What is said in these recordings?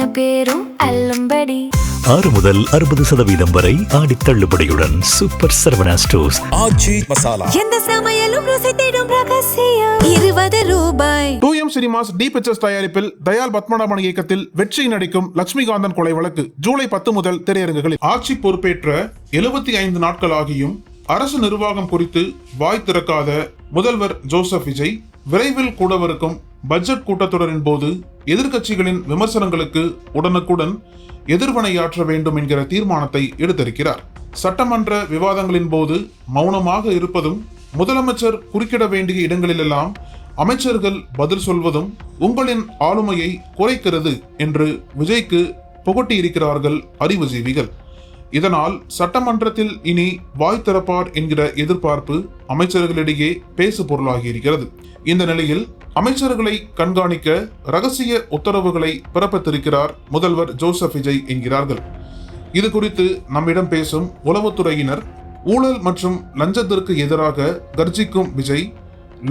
அத்தனை பேரும் அல்லும்படி 6 முதல் 60% வரை ஆடி தள்ளுபடியுடன் சூப்பர் சரவணா ஸ்டோர்ஸ். ஆச்சி மசாலா எந்த சமையலும் ருசி தேடும் ரகசியம் 20 ரூபாய். 2M சினிமாஸ் டிபிஎச்எஸ் தயாரிப்பில் தயால் பத்மநாபன் இயக்கத்தில் வெற்றி நடிக்கும் லட்சுமிகாந்தன் கொலை வழக்கு ஜூலை 10 முதல் திரையரங்குகளில். ஆட்சி பொறுப்பேற்ற 75 நாட்கள் ஆகியும் அரசு நிர்வாகம் குறித்து வாய் திறக்காத முதல்வர் ஜோசப் விஜய் விரைவில் கூடவிருக்கும் பட்ஜெட் கூட்டத்தொடரின் போது எதிர்க்கட்சிகளின் விமர்சனங்களுக்கு உடனுக்குடன் எதிர்வினையாற்ற வேண்டும் என்கிற தீர்மானத்தை எடுத்திருக்கிறார். சட்டமன்ற விவாதங்களின் போது மௌனமாக இருப்பதும் முதலமைச்சர் குறுக்கிட வேண்டிய இடங்களிலெல்லாம் அமைச்சர்கள் பதில் சொல்வதும் உங்களின் ஆளுமையை குறைக்கிறது என்று விஜய்க்கு புகட்டியிருக்கிறார்கள் அறிவுஜீவிகள். இதனால் சட்டமன்றத்தில் இனி வாய் திறப்பார் என்கிற எதிர்பார்ப்பு அமைச்சர்களிடையே பேசு பொருளாகி இருக்கிறது. இந்த நிலையில் அமைச்சர்களை கண்காணிக்க ரகசிய உத்தரவுகளை பிறப்பித்திருக்கிறார் முதல்வர் ஜோசப் விஜய் என்கிறார்கள். இது குறித்து நம்மிடம் பேசும் உளவுத்துறையினர், ஊழல் மற்றும் லஞ்சத்திற்கு எதிராக கர்ஜிக்கும் விஜய்,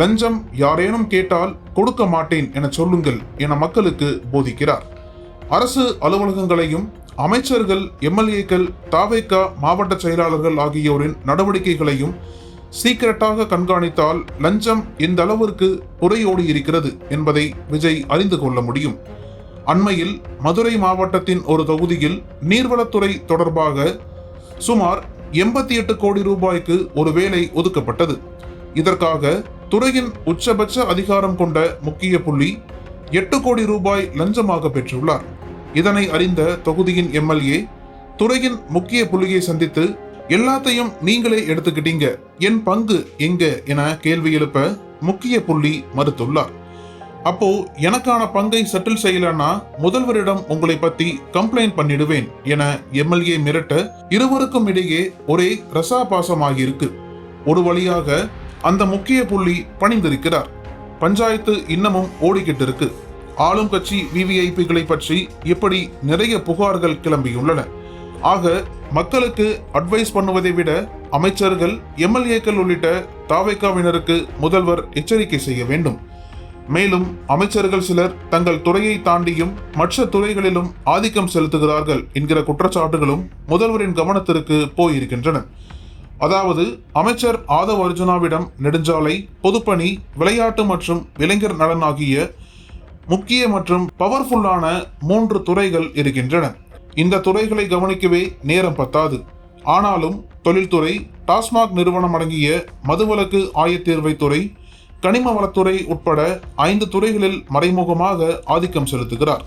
லஞ்சம் யாரேனும் கேட்டால் கொடுக்க மாட்டேன் என சொல்லுங்கள் என மக்களுக்கு போதிக்கிறார். அரசு அலுவலகங்களையும் அமைச்சர்கள், எம்எல்ஏக்கள், தாவேகா மாவட்ட செயலாளர்கள் ஆகியோரின் நடவடிக்கைகளையும் சீக்கிரட்டாக கண்காணித்தால் லஞ்சம் எந்த அளவிற்கு புரையோடி இருக்கிறது என்பதை விஜய் அறிந்து கொள்ள முடியும். அண்மையில் மதுரை மாவட்டத்தின் ஒரு தொகுதியில் நீர்வளத்துறை தொடர்பாக சுமார் 88 கோடி ரூபாய்க்கு ஒரு வேலை ஒதுக்கப்பட்டது. இதற்காக துறையின் உச்சபட்ச அதிகாரம் கொண்ட முக்கிய புள்ளி 8 கோடி ரூபாய் லஞ்சமாக பெற்றுள்ளார். இதனை அறிந்த தொகுதியின் எம்எல்ஏ துறையின் முக்கிய புள்ளியை சந்தித்து, எல்லாத்தையும் நீங்களே எடுத்துக்கிட்டீங்க, என் பங்கு எங்க என கேள்வி எழுப்ப முக்கிய புள்ளி மறுத்துள்ளார். அப்போ எனக்கான பங்கை செட்டில் செய்யலன்னா முதல்வரிடம் உங்களை பத்தி கம்ப்ளைண்ட் பண்ணிடுவேன் என எம்எல்ஏ மிரட்ட இருவருக்கும் இடையே ஒரே ரசாபாசமாகியிருக்கு. ஒரு வழியாக அந்த முக்கிய புள்ளி பணிந்திருக்கிறார். பஞ்சாயத்து இன்னமும் ஓடிக்கிட்டு இருக்கு. ஆளும் கட்சி விவிஐபிகளை பற்றி இப்படி நிறைய புகார்கள் கிளம்பியுள்ளன. ஆக மக்களுக்கு அட்வைஸ் பண்ணுவதை விட அமைச்சர்கள், எம்எல்ஏக்கள் உள்ளிட்ட தாவேகாவினருக்கு முதல்வர் எச்சரிக்கை செய்ய வேண்டும். மேலும் அமைச்சர்கள் சிலர் தங்கள் துறையை தாண்டியும் மற்ற துறைகளிலும் ஆதிக்கம் செலுத்துகிறார்கள் என்கிற குற்றச்சாட்டுகளும் முதல்வரின் கவனத்திற்கு போயிருக்கின்றன. அதாவது அமைச்சர் ஆதவ் அர்ஜுனாவிடம் நெடுஞ்சாலை, பொதுப்பணி, விளையாட்டு மற்றும் இளைஞர் நலன் ஆகிய முக்கிய மற்றும் பவர்ஃபுல்லான 3 துறைகள் இருக்கின்றன. இந்த துறைகளை கவனிக்கவே நேரம் பத்தாது. ஆனாலும் தொழில்துறை, டாஸ்மாக் நிறுவனம் அடங்கிய மதுவிலக்கு ஆயத்தீர்வைத்துறை, கனிம வளத்துறை உட்பட 5 துறைகளில் மறைமுகமாக ஆதிக்கம் செலுத்துகிறார்.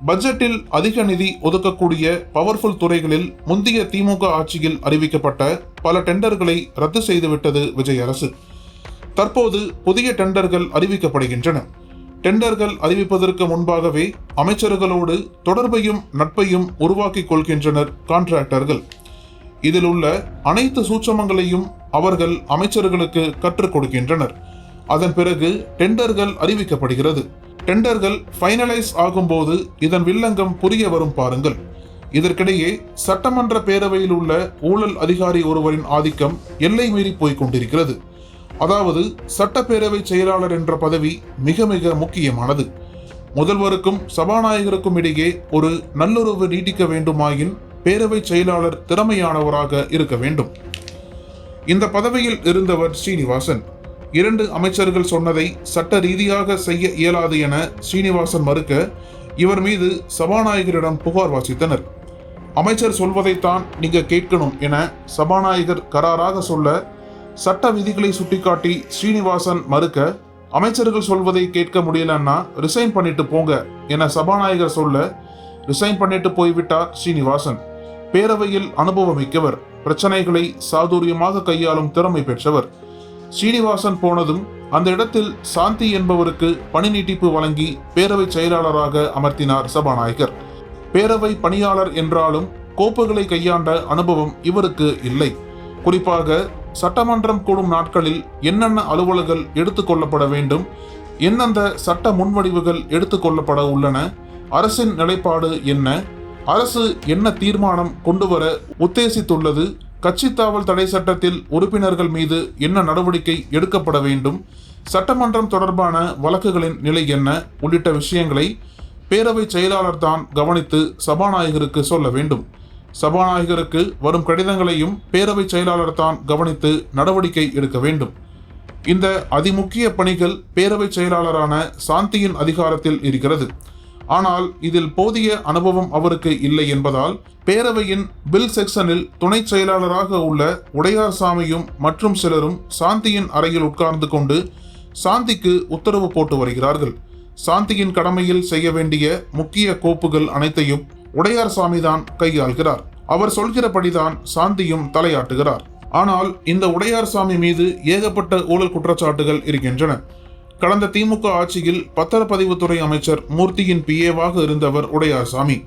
பட்ஜெட்டில் அதிக நிதி ஒதுக்கக்கூடிய பவர்ஃபுல் துறைகளில் முந்தைய திமுக ஆட்சியில் அறிவிக்கப்பட்ட பல டெண்டர்களை ரத்து செய்துவிட்டது விஜய் அரசு. தற்போது புதிய டெண்டர்கள் அறிவிக்கப்படுகின்றன. டெண்டர்கள் அறிவிப்பதற்கு முன்பாகவே அமைச்சர்களோடு தொடர்பையும் நட்பையும் உருவாக்கிக் கொள்கின்றனர் கான்ட்ராக்டர்கள். இதில் உள்ள அனைத்து சூட்சமங்களையும் அவர்கள் அமைச்சர்களுக்கு கற்றுக் கொடுக்கின்றனர். அதன் பிறகு டெண்டர்கள் அறிவிக்கப்படுகிறது. டெண்டர்கள் ஃபைனலைஸ் ஆகும்போது இதன் வில்லங்கம் புரிய வரும் பாருங்கள். இதற்கிடையே சட்டமன்ற பேரவையில் உள்ள ஊழல் அதிகாரி ஒருவரின் ஆதிக்கம் எல்லை மீறி போய்க் கொண்டிருக்கிறது. அதாவது சட்டப்பேரவை செயலாளர் என்ற பதவி மிக மிக முக்கியமானது. முதல்வருக்கும் சபாநாயகருக்கும் இடையே ஒரு நல்லுறவு நீட்டிக்க வேண்டுமாயின் பேரவை செயலாளர் திறமையானவராக இருக்க வேண்டும். இந்த பதவியில் இருந்தவர் ஸ்ரீனிவாசன். 2 அமைச்சர்கள் சொன்னதை சட்ட ரீதியாக செய்ய இயலாது என ஸ்ரீனிவாசன் மறுக்க இவர் மீது சபாநாயகரிடம் புகார் வாசித்தனர். அமைச்சர் சொல்வதைத்தான் நீங்க கேட்கணும் என சபாநாயகர் கராராக சொல்ல சட்ட விதிகளை சுட்டிக்காட்டி ஸ்ரீனிவாசன் மறுக்க, அமைச்சர்கள் சொல்வதை கேட்க முடியலன்னா ரிசைன் பண்ணிட்டு போங்க என சபாநாயகர் சொல்ல ரிசைன் பண்ணிட்டு போய்விட்டார் ஸ்ரீனிவாசன். பேரவையில் அனுபவமிக்கவர், பிரச்சனைகளை சாதுரியமாக கையாளும் திறமை பெற்றவர். ஸ்ரீனிவாசன் போனதும் அந்த இடத்தில் சாந்தி என்பவருக்கு பணி நீட்டிப்பு வழங்கி பேரவை செயலாளராக அமர்த்தினார் சபாநாயகர். பேரவை பணியாளர் என்றாலும் கோப்புகளை கையாண்ட அனுபவம் இவருக்கு இல்லை. குறிப்பாக சட்டமன்றம் கூடும் நாட்களில் என்னென்ன அலுவல்கள் எடுத்துக்கொள்ளப்பட வேண்டும், எந்தெந்த சட்ட முன்வடிவுகள் எடுத்துக்கொள்ளப்பட உள்ளன, அரசின் நிலைப்பாடு என்ன, அரசு என்ன தீர்மானம் கொண்டு வர உத்தேசித்துள்ளது, கட்சித்தாவல் தடை சட்டத்தில் உறுப்பினர்கள் மீது என்ன நடவடிக்கை எடுக்கப்பட வேண்டும், சட்டமன்றம் தொடர்பான வழக்குகளின் நிலை என்ன உள்ளிட்ட விஷயங்களை பேரவை செயலாளர் தான் கவனித்து சபாநாயகருக்கு சொல்ல வேண்டும். சபாநாயகருக்கு வரும் கடிதங்களையும் பேரவை செயலாளர் தான் கவனித்து நடவடிக்கை எடுக்க வேண்டும். இந்த அதிமுக்கிய பணிகள் பேரவை செயலாளரான சாந்தியின் அதிகாரத்தில் இருக்கிறது. ஆனால் இதில் போதிய அனுபவம் அவருக்கு இல்லை என்பதால் பேரவையின் பில் செக்ஷனில் துணை செயலாளராக உள்ள உடையார்சாமியும் மற்றும் சிலரும் சாந்தியின் அறையில் உட்கார்ந்து கொண்டு சாந்திக்கு உத்தரவு போட்டு வருகிறார்கள். சாந்தியின் கடமையில் செய்ய வேண்டிய முக்கிய கோப்புகள் அனைத்தையும் உடையார்சாமி தான் கையாள்கிறார். அவர் சொல்கிறபடிதான் சாந்தியும் தலையாட்டுகிறார். ஆனால் இந்த உடையார்சாமி மீது ஏகப்பட்ட ஊழல் குற்றச்சாட்டுகள் இருக்கின்றன. கடந்த திமுக ஆட்சியில் பத்திரப்பதிவுத்துறை அமைச்சர் மூர்த்தியின் பிஏவாக இருந்தவர் உடையார்சாமி.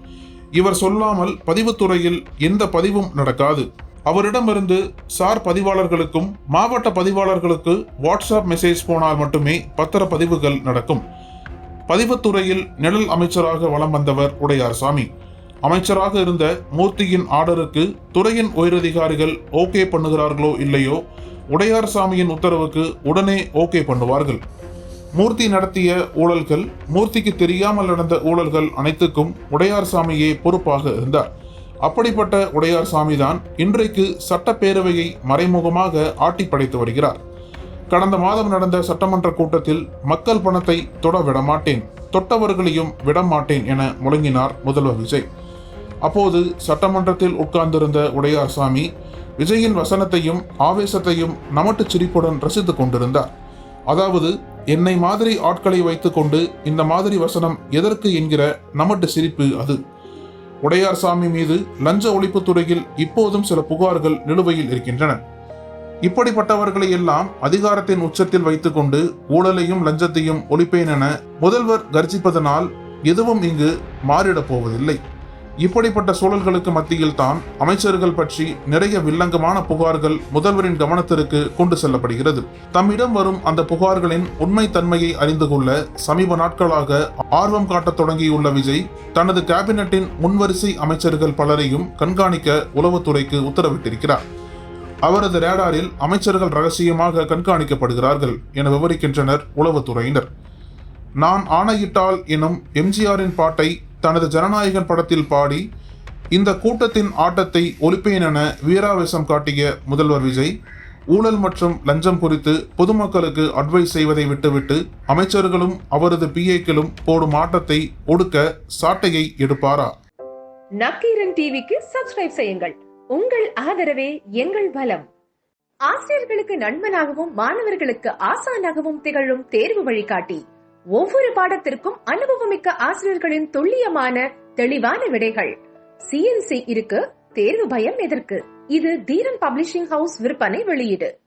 இவர் சொல்லாமல் பதிவுத்துறையில் எந்த பதிவும் நடக்காது. அவரிடமிருந்து சார் பதிவாளர்களுக்கும் மாவட்ட பதிவாளர்களுக்கு வாட்ஸ்அப் மெசேஜ் போனால் மட்டுமே பத்திரப்பதிவுகள் நடக்கும். பதிவுத்துறையில் நிழல் அமைச்சராக வலம் வந்தவர் உடையார்சாமி. அமைச்சராக இருந்த மூர்த்தியின் ஆர்டருக்கு துறையின் உயரதிகாரிகள் ஓகே பண்ணுகிறார்களோ இல்லையோ, உடையார்சாமியின் உத்தரவுக்கு உடனே ஓகே பண்ணுவார்கள். மூர்த்தி நடத்திய ஊழல்கள், மூர்த்திக்கு தெரியாமல் நடந்த ஊழல்கள் அனைத்துக்கும் உடையார்சாமியே பொறுப்பாக இருந்தார். அப்படிப்பட்ட உடையார்சாமி தான் இன்றைக்கு சட்டப்பேரவையை மறைமுகமாக ஆட்டி படைத்து வருகிறார். கடந்த மாதம் நடந்த சட்டமன்ற கூட்டத்தில் மக்கள் பணத்தை தொட விடமாட்டேன், தொட்டவர்களையும் விடமாட்டேன் என முழங்கினார் முதல்வர் விஜய். அப்போது சட்டமன்றத்தில் உட்கார்ந்திருந்த உடையார்சாமி விஜயின் வசனத்தையும் ஆவேசத்தையும் நமட்டு சிரிப்புடன் ரசித்துக் கொண்டிருந்தார். அதாவது, என்னை மாதிரி ஆட்களை வைத்துக்கொண்டு இந்த மாதிரி வசனம் எதற்கு என்கிற நமட்டு சிரிப்பு அது. உடையார்சாமி மீது லஞ்ச ஒழிப்புத்துறையில் இப்போதும் சில புகார்கள் நிலுவையில் இருக்கின்றன. இப்படிப்பட்டவர்களை எல்லாம் அதிகாரத்தின் உச்சத்தில் வைத்துக்கொண்டு ஊழலையும் லஞ்சத்தையும் ஒழிப்பேன் என முதல்வர் கர்ஜிப்பதனால் எதுவும் இங்கு மாறிடப் போவதில்லை. இப்படிப்பட்ட சூழல்களுக்கு மத்தியில் தான் அமைச்சர்கள் பற்றி நிறைய வில்லங்கமான புகார்கள் முதல்வரின் கவனத்திற்கு கொண்டு செல்லப்படுகிறது. தம்மிடம் வரும் அந்த புகார்களின் உண்மை தன்மையை அறிந்து கொள்ள சமீப நாட்களாக ஆர்வம் காட்டத் தொடங்கியுள்ள விஜய் தனது கேபினட்டின் முன்வரிசை அமைச்சர்கள் பலரையும் கண்காணிக்க உளவுத்துறைக்கு உத்தரவிட்டிருக்கிறார். அவரது ரேடாரில் அமைச்சர்கள் ரகசியமாக கண்காணிக்கப்படுகிறார்கள் என விவரிக்கின்றனர் உளவுத்துறையினர். நான் ஆணையிட்டால் எனும் எம்ஜிஆரின் பாட்டை தனது ஜனநாயகன் படத்தில் பாடி இந்த கூட்டத்தின் ஆட்டத்தை ஒழிப்பேன் என வீராவேசம் காட்டிய முதல்வர் விஜய் ஊழல் மற்றும் லஞ்சம் குறித்து பொதுமக்களுக்கு அட்வைஸ் செய்வதை விட்டுவிட்டு அமைச்சர்களும் அவரது பிஏக்களும் போடும் ஆட்டத்தை ஒடுக்க சாட்டையை எடுப்பாரா? நக்கீரன் டிவிக்கு சப்ஸ்கிரைப் செய்யுங்கள். உங்கள் ஆதரவே எங்கள் பலம். ஆசிரியர்களுக்கு நண்பனாகவும் மாணவர்களுக்கு ஆசானாகவும் திகழும் தேர்வு வழிகாட்டி. ஒவ்வொரு பாடத்திற்கும் அனுபவமிக்க ஆசிரியர்களின் துல்லியமான தெளிவான விடைகள். CNC இருக்கு, தேர்வு பயம் எதற்கு? இது தீரன் பப்ளிஷிங் ஹவுஸ் விற்பனை வெளியீடு.